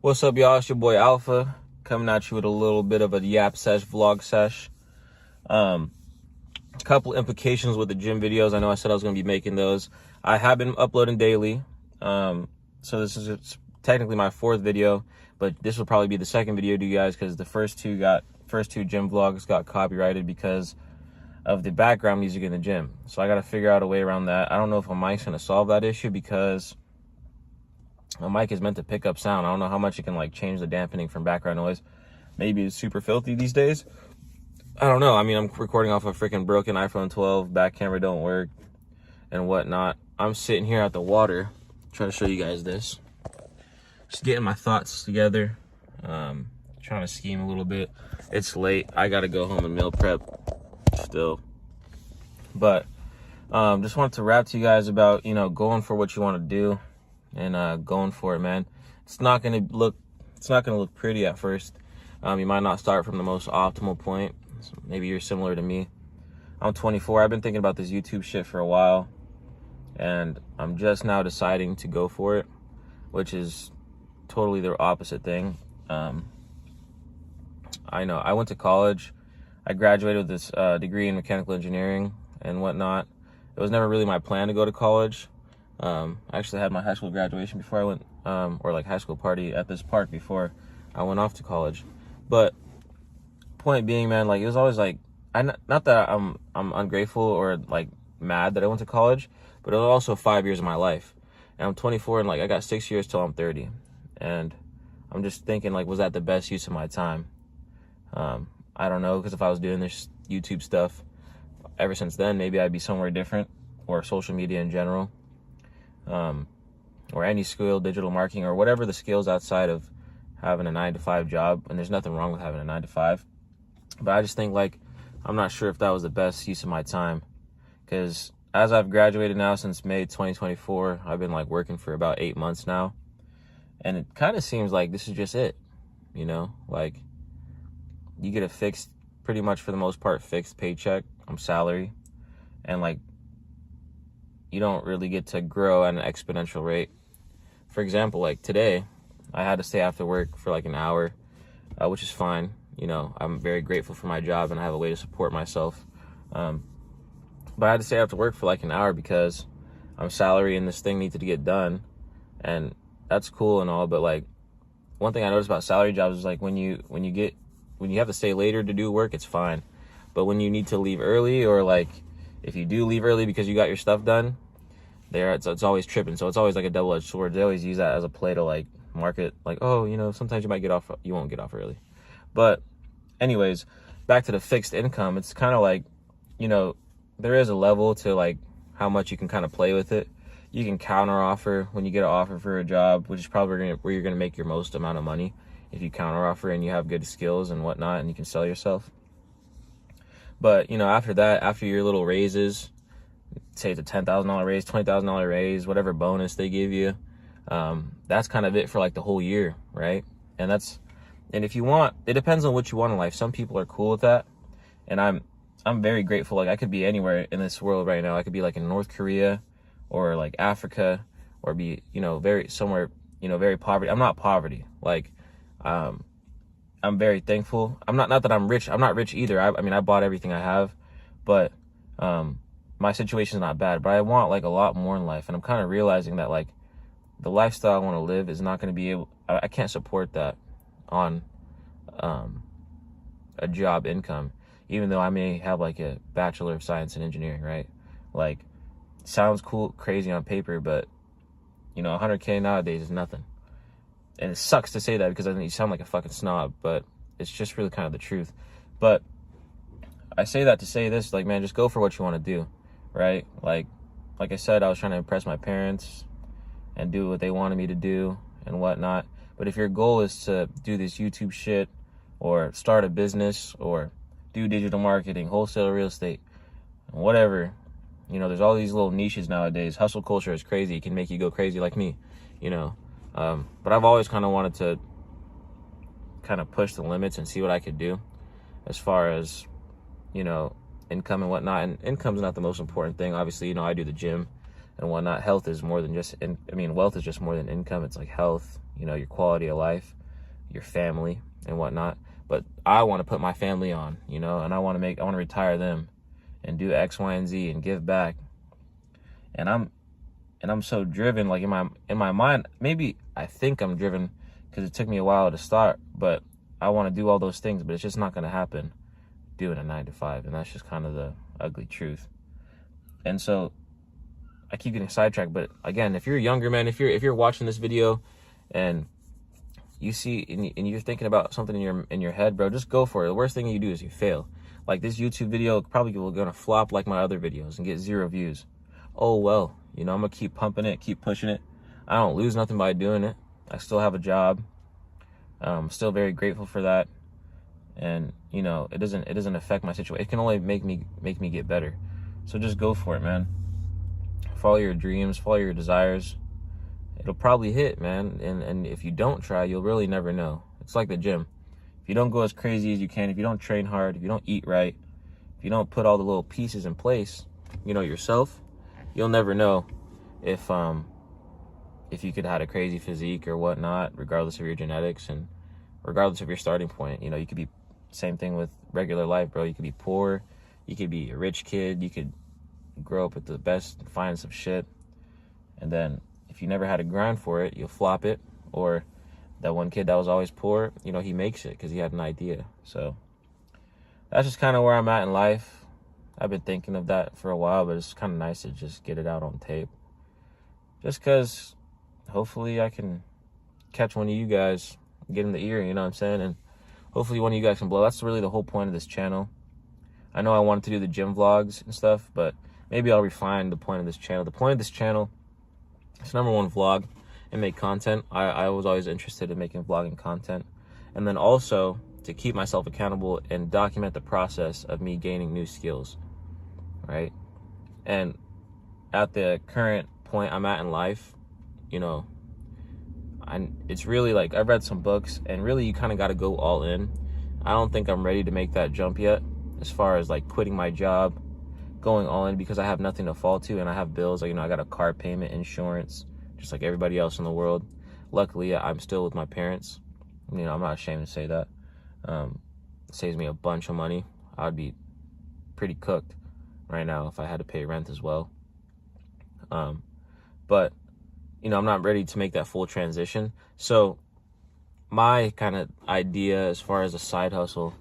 What's up, y'all? It's your boy Alpha coming at you with a little bit of a yap sesh, vlog sesh. A couple implications with the gym videos. I know I said I was going to be making those. I have been uploading daily. So this is technically my fourth video, but this will probably be the second video to you guys because the first two gym vlogs got copyrighted because of the background music in the gym. So I got to figure out a way around that. I don't know if a mic's going to solve that issue because a mic is meant to pick up sound. I don't know how much it can like change the dampening from background noise. Maybe it's super filthy these days. I don't know. I mean, I'm recording off a freaking broken iPhone 12. Back camera don't work and whatnot. I'm sitting here at the water trying to show you guys this. Just getting my thoughts together. Trying to scheme a little bit. It's late. I got to go home and meal prep still. But just wanted to rap to you guys about, going for what you want to do. And going for it, man. It's not gonna look pretty at first. You might not start from the most optimal point. So maybe you're similar to me. I'm 24. I've been thinking about this YouTube shit for a while, and I'm just now deciding to go for it, which is totally the opposite thing. I know. I went to college. I graduated with this degree in mechanical engineering and whatnot. It was never really my plan to go to college. I actually had my high school graduation before I went, or like high school party at this park before I went off to college. But point being, man, like it was always like, not that I'm ungrateful or like mad that I went to college, but it was also 5 years of my life. And I'm 24 and like I got 6 years till I'm 30. And I'm just thinking like, was that the best use of my time? I don't know, because if I was doing this YouTube stuff ever since then, maybe I'd be somewhere different, or social media in general. Or any skill, digital marketing, or whatever the skills outside of having a 9-to-5 job. And there's nothing wrong with having a 9-to-5. But I just think like, I'm not sure if that was the best use of my time. Because as I've graduated now since May 2024, I've been like working for about 8 months now. And it kind of seems like this is just it, like you get a fixed, pretty much for the most part, fixed paycheck, salary. And like, you don't really get to grow at an exponential rate. For example, like today, I had to stay after work for like an hour, which is fine. I'm very grateful for my job and I have a way to support myself. But I had to stay after work for like an hour because I'm salary and this thing needed to get done. And that's cool and all, but like one thing I noticed about salary jobs is like when you have to stay later to do work, it's fine. But when you need to leave early, or like if you do leave early because you got your stuff done, it's always tripping. So it's always like a double-edged sword. They always use that as a play to like market, like, oh, sometimes you might you won't get off early. But anyways, back to the fixed income. It's kind of like, there is a level to like how much you can kind of play with it. You can counter offer when you get an offer for a job, which is probably where you're going to make your most amount of money. If you counter offer and you have good skills and whatnot, and you can sell yourself. But, after that, after your little raises, say it's a $10,000 raise, $20,000 raise, whatever bonus they give you, that's kind of it for like the whole year, right? And if you want, it depends on what you want in life. Some people are cool with that, and I'm very grateful. Like I could be anywhere in this world right now. I could be like in North Korea, or like Africa, or be very somewhere very poverty. I'm not poverty. Like I'm very thankful. I'm not that I'm rich. I'm not rich either. I mean, I bought everything I have, but my situation's not bad. But I want like a lot more in life, and I'm kind of realizing that like the lifestyle I want to live is not going to be able. I can't support that on a job income, even though I may have like a Bachelor of Science in Engineering, right? Like, sounds cool, crazy on paper, but 100K nowadays is nothing. And it sucks to say that because I think you sound like a fucking snob, but it's just really kind of the truth. But I say that to say this, like, man, just go for what you want to do, right? Like I said, I was trying to impress my parents and do what they wanted me to do and whatnot. But if your goal is to do this YouTube shit, or start a business, or do digital marketing, wholesale real estate, whatever, there's all these little niches nowadays. Hustle culture is crazy. It can make you go crazy like me, But I've always kind of wanted to kind of push the limits and see what I could do as far as, income and whatnot. And income's not the most important thing. Obviously, I do the gym. and whatnot. Health is more than just, wealth is just more than income. It's like health, you know, your quality of life, your family and whatnot. But I want to put my family on, you know, and I want to retire them and do X, Y, and Z and give back. And I'm so driven, like in my mind, maybe I think I'm driven because it took me a while to start, but I want to do all those things, but it's just not going to happen doing a 9 to 5. And that's just kind of the ugly truth. And so I keep getting sidetracked, but again, if you're younger, man, if you're watching this video and you see and you're thinking about something in your head, bro, just go for it. The worst thing you do is you fail. Like this YouTube video probably gonna flop like my other videos and get 0 views. Oh well, you know, I'm gonna keep pumping it, keep pushing it. I don't lose nothing by doing it. I still have a job. Still very grateful for that. And you know, it doesn't affect my situation. It can only make me get better. So just go for it, man. Follow your dreams, follow your desires. It'll probably hit, man. And if you don't try, you'll really never know. It's like the gym. If you don't go as crazy as you can, if you don't train hard, if you don't eat right, if you don't put all the little pieces in place, you know, yourself, you'll never know if you could have had a crazy physique or whatnot, regardless of your genetics and regardless of your starting point. You know, you could be, same thing with regular life, bro. You could be poor, you could be a rich kid, you could grow up with the best and finest of shit, and then if you never had to grind for it, you'll flop it. Or that one kid that was always poor, you know, he makes it because he had an idea. So that's just kind of where I'm at in life. I've been thinking of that for a while, but it's kind of nice to just get it out on tape. Just because hopefully I can catch one of you guys, get in the ear, you know what I'm saying? And hopefully one of you guys can blow. That's really the whole point of this channel. I know I wanted to do the gym vlogs and stuff, but maybe I'll refine the point of this channel. The point of this channel is number one, vlog and make content. I was always interested in making vlogging content. And then also to keep myself accountable and document the process of me gaining new skills, right? And at the current point I'm at in life, you know, it's really like I've read some books and really you kind of got to go all in. I don't think I'm ready to make that jump yet as far as like quitting my job, going all in, because I have nothing to fall to and I have bills. Like, you know, I got a car payment, insurance, just like everybody else in the world. Luckily, I'm still with my parents. You know, I'm not ashamed to say that. It saves me a bunch of money. I'd be pretty cooked right now if I had to pay rent as well. But, you know, I'm not ready to make that full transition. So my kind of idea as far as a side hustle,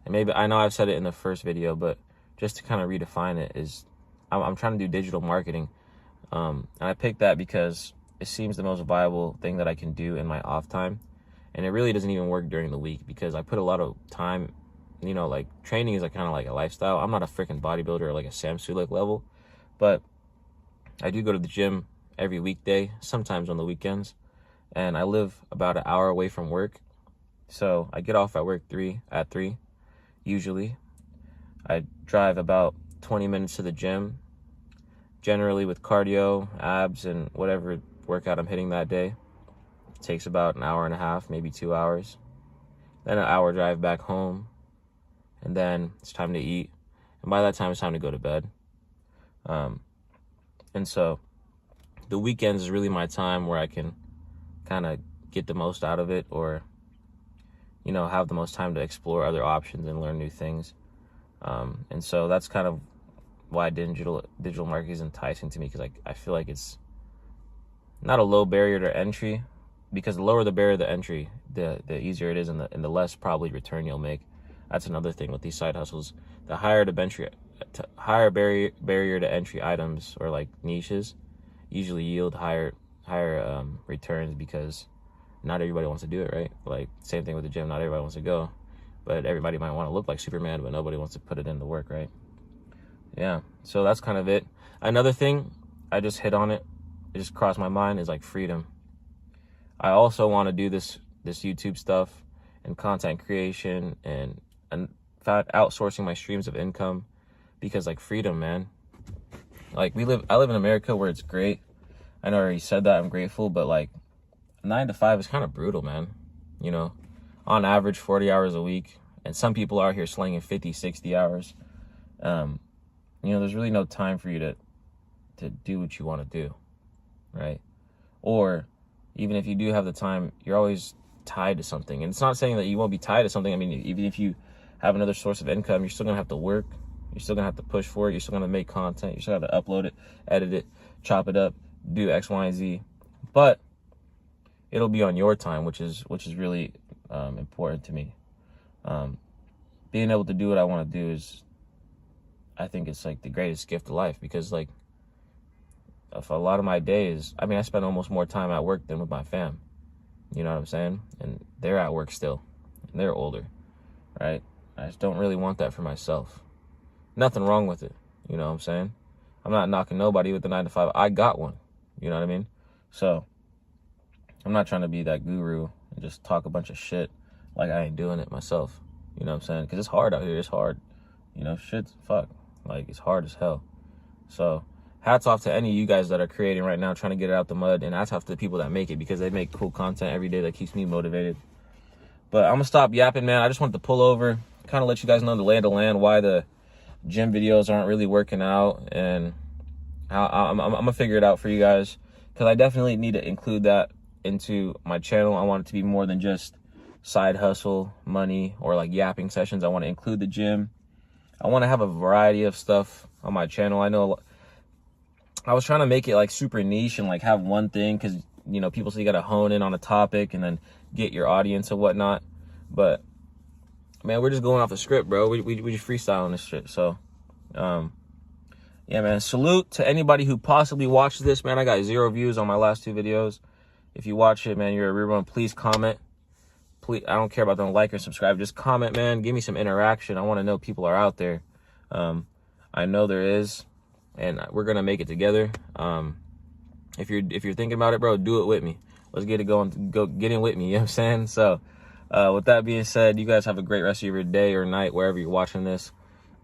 and maybe I know I've said it in the first video, but just to kind of redefine it, is I'm trying to do digital marketing. And I picked that because it seems the most viable thing that I can do in my off time. And it really doesn't even work during the week because I put a lot of time, you know, like training is like kind of like a lifestyle. I'm not a freaking bodybuilder or like a Sam Sulek level, but I do go to the gym every weekday, sometimes on the weekends. And I live about an hour away from work. So I get off at work at 3, usually. I drive about 20 minutes to the gym, generally with cardio, abs, and whatever workout I'm hitting that day. It takes about an hour and a half, maybe 2 hours. Then an hour drive back home, and then it's time to eat. And by that time, it's time to go to bed. And so the weekends is really my time where I can kind of get the most out of it, or, you know, have the most time to explore other options and learn new things. And so that's kind of why digital marketing is enticing to me, because I feel like it's not a low barrier to entry, because the lower the barrier to entry, the easier it is, and the less probably return you'll make. That's another thing with these side hustles. The higher higher barrier to entry items or like niches usually yield higher returns, because not everybody wants to do it, right? Like same thing with the gym, not everybody wants to go, but everybody might want to look like Superman, but nobody wants to put it into work, right? Yeah, so that's kind of it. Another thing, I just hit on it, it just crossed my mind, is like freedom. I also want to do this YouTube stuff and content creation and outsourcing my streams of income, because like freedom, man. Like I live in America where it's great. I know I already said that, I'm grateful, but like 9 to 5 is kind of brutal, man. You know, on average 40 hours a week, and some people are here slinging 50, 60 hours. You know, there's really no time for you to to do what you want to do, right? Or even if you do have the time, you're always tied to something. And it's not saying that you won't be tied to something. I mean, even if you have another source of income, you're still gonna have to work. You're still gonna have to push for it. You're still gonna make content. You're still gonna have to upload it, edit it, chop it up, do X, Y, and Z. But it'll be on your time, which is really important to me. Being able to do what I want to do is, I think it's like the greatest gift of life, because like if a lot of my days, I mean, I spend almost more time at work than with my fam. You know what I'm saying? And they're at work still, and they're older, right? I just don't really want that for myself. Nothing wrong with it. You know what I'm saying? I'm not knocking nobody with the 9 to 5. I got one. You know what I mean? So I'm not trying to be that guru and just talk a bunch of shit like I ain't doing it myself. You know what I'm saying? Because it's hard out here. It's hard. You know, shit's fuck. Like, it's hard as hell. So hats off to any of you guys that are creating right now, trying to get it out the mud. And hats off to the people that make it, because they make cool content every day that keeps me motivated. But I'm going to stop yapping, man. I just wanted to pull over, kind of let you guys know the lay of the land, why the gym videos aren't really working out. And how I'm going to figure it out for you guys, because I definitely need to include that into my channel. I want it to be more than just side hustle money or like yapping sessions. I want to include the gym. I want to have a variety of stuff on my channel. I know I was trying to make it like super niche and like have one thing, because you know, people say you got to hone in on a topic and then get your audience and whatnot. But man, we're just going off the script, bro. We just freestyling this shit. So yeah, man, salute to anybody who possibly watches this, man. I got 0 views on my last 2 videos. If you watch it, man, you're a real one. Please comment. Please, I don't care about them, like or subscribe. Just comment, man. Give me some interaction. I want to know people are out there. I know there is, and we're gonna make it together. If you're thinking about it, bro, do it with me. Let's get it going. Go get in with me. You know what I'm saying? So, with that being said, you guys have a great rest of your day or night wherever you're watching this.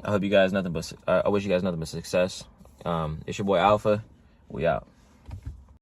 I hope you guys I wish you guys nothing but success. It's your boy Alpha. We out.